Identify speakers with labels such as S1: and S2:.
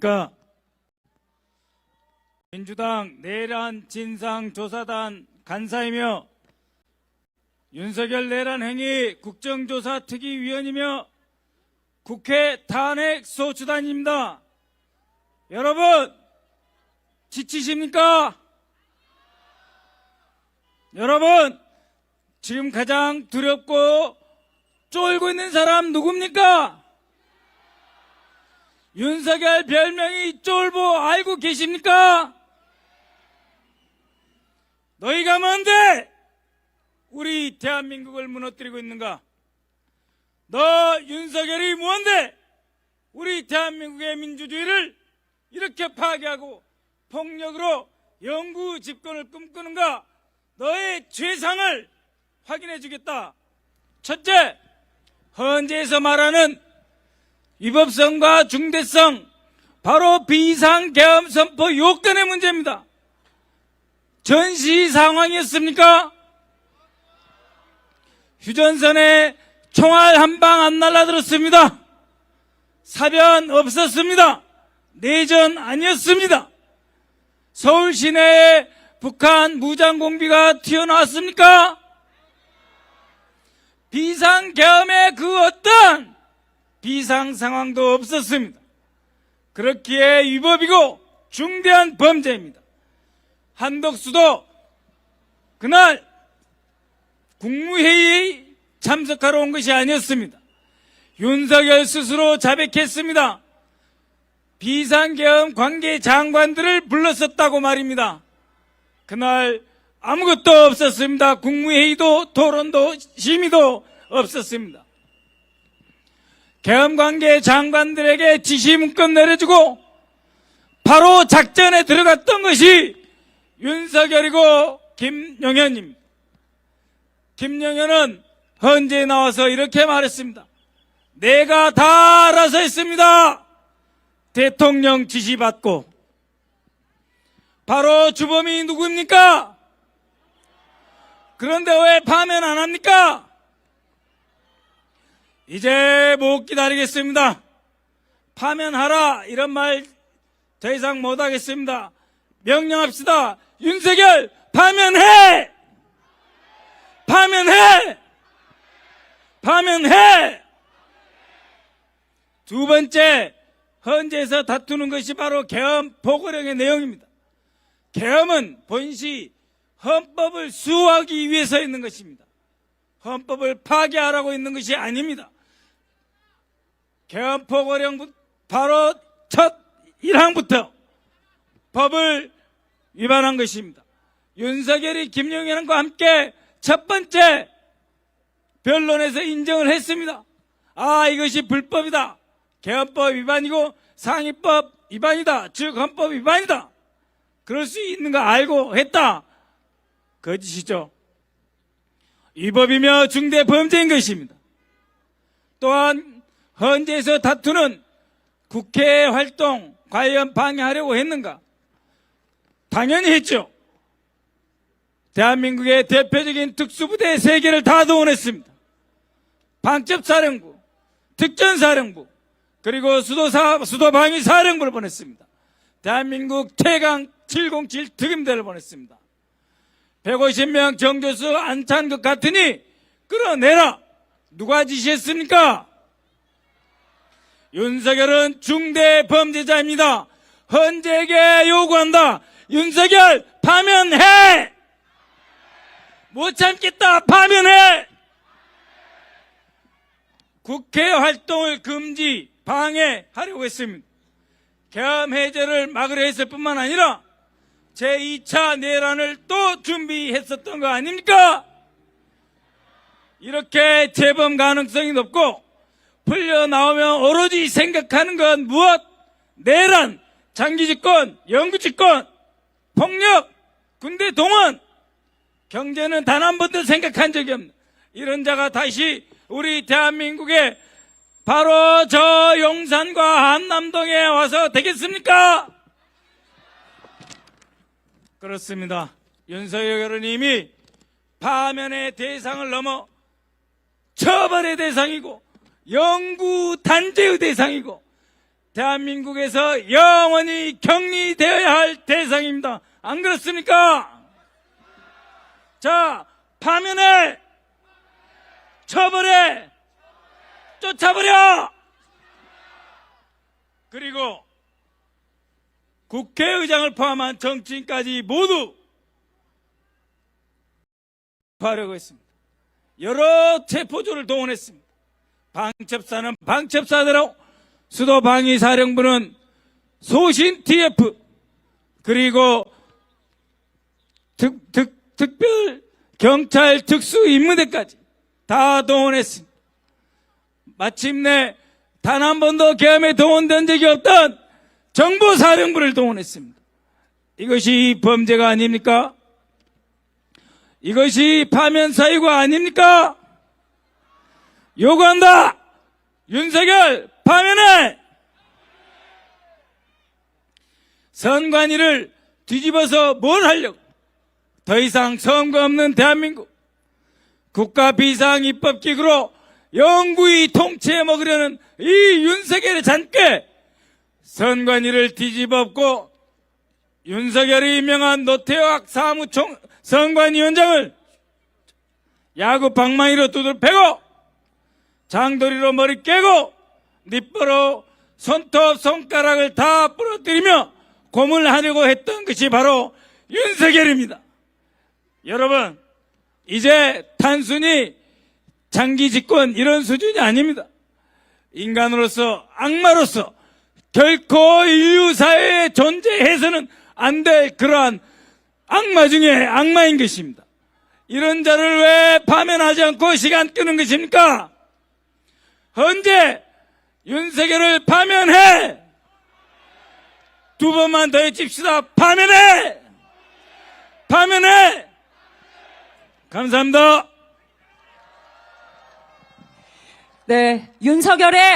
S1: 안녕하십니까. 민주당 내란 진상조사단 간사이며 윤석열 내란 행위 국정조사 특위위원이며 국회 탄핵소추단입니다. 여러분 지치십니까? 여러분 지금 가장 두렵고 쫄고 있는 사람 누굽니까? 윤석열 별명이 쫄보 알고 계십니까? 너희가 뭔데 우리 대한민국을 무너뜨리고 있는가? 너 윤석열이 뭔데 우리 대한민국의 민주주의를 이렇게 파괴하고 폭력으로 영구 집권을 꿈꾸는가? 너의 죄상을 확인해 주겠다. 첫째, 헌재에서 말하는 위법성과 중대성, 바로 비상계엄 선포 요건의 문제입니다. 전시 상황이었습니까? 휴전선에 총알 한 방 안 날라들었습니다. 사변 없었습니다. 내전 아니었습니다. 서울 시내에 북한 무장공비가 튀어나왔습니까? 비상계엄의 그 어떤 비상 상황도 없었습니다. 그렇기에 위법이고 중대한 범죄입니다. 한덕수도 그날 국무회의에 참석하러 온 것이 아니었습니다. 윤석열 스스로 자백했습니다. 비상계엄 관계 장관들을 불렀었다고 말입니다. 그날 아무것도 없었습니다. 국무회의도 토론도 심의도 없었습니다. 계엄관계 장관들에게 지시문건 내려주고 바로 작전에 들어갔던 것이 윤석열이고 김영현입니다. 김영현은 헌재에 나와서 이렇게 말했습니다. 내가 다 알아서 했습니다. 대통령 지시받고. 바로 주범이 누구입니까? 그런데 왜 파면 안 합니까? 이제 못 기다리겠습니다. 파면하라 이런 말 더 이상 못 하겠습니다. 명령합시다. 윤석열 파면해! 파면해! 파면해! 두 번째, 헌재에서 다투는 것이 바로 계엄 보고령의 내용입니다. 계엄은 본시 헌법을 수호하기 위해서 있는 것입니다. 헌법을 파괴하라고 있는 것이 아닙니다. 계엄 보고령 바로 첫 1항부터 법을 위반한 것입니다. 윤석열이 김영현과 함께 첫 번째 변론에서 인정을 했습니다. 아, 이것이 불법이다. 계엄법 위반이고 상위법 위반이다. 즉 헌법 위반이다. 그럴 수 있는 거 알고 했다. 거짓이죠. 위법이며 중대 범죄인 것입니다. 또한 헌재에서 다투는 국회 활동 과연 방해하려고 했는가? 당연히 했죠. 대한민국의 대표적인 특수부대 3개를 다 동원했습니다. 방첩사령부, 특전사령부, 그리고 수도방위사령부를 보냈습니다. 대한민국 최강 707 특임대를 보냈습니다. 150명 정교수 안찬 것 같으니 끌어내라. 누가 지시했습니까? 윤석열은 중대 범죄자입니다. 헌재에게 요구한다. 윤석열 파면해! 못 참겠다. 파면해! 국회 활동을 금지, 방해하려고 했습니다. 계엄 해제를 막으려 했을 뿐만 아니라 제2차 내란을 또 준비했었던 거 아닙니까? 이렇게 재범 가능성이 높고 풀려나오면 오로지 생각하는 건 무엇? 내란, 장기집권, 영구집권, 폭력, 군대 동원, 경제는 단 한 번도 생각한 적이 없는 이런 자가 다시 우리 대한민국에 바로 저 용산과 한남동에 와서 되겠습니까? 그렇습니다. 윤석열은 이미 파면의 대상을 넘어 처벌의 대상이고 영구 단죄의 대상이고 대한민국에서 영원히 격리되어야 할 대상입니다. 안 그렇습니까? 자, 파면해! 처벌해! 쫓아버려! 그리고 국회의장을 포함한 정치인까지 모두 하려고 했습니다. 여러 체포조를 동원했습니다. 방첩사는 방첩사대로, 수도방위사령부는 소신 TF, 그리고 특별 경찰 특수임무대까지 다 동원했습니다. 마침내 단 한 번도 계엄에 동원된 적이 없던 정보사령부를 동원했습니다. 이것이 범죄가 아닙니까? 이것이 파면 사유가 아닙니까? 요구한다! 윤석열 파면해! 선관위를 뒤집어서 뭘 하려고? 더 이상 선거 없는 대한민국, 국가 비상입법기구로 영구히 통치해 먹으려는 이 윤석열의 잔꾀, 선관위를 뒤집었고 윤석열이 임명한 노태학 사무총 선관위원장을 야구 방망이로 두들 패고 장도리로 머리 깨고 니뽀로 손톱 손가락을 다 부러뜨리며 고문하려고 했던 것이 바로 윤석열입니다. 여러분, 이제 단순히 장기 집권 이런 수준이 아닙니다. 인간으로서, 악마로서 결코 인류 사회에 존재해서는 안 될 그러한 악마 중에 악마인 것입니다. 이런 자를 왜 파면하지 않고 시간 끄는 것입니까? 언제 윤석열을 파면해! 두 번만 더 해칩시다. 파면해! 파면해! 감사합니다.
S2: 네, 윤석열의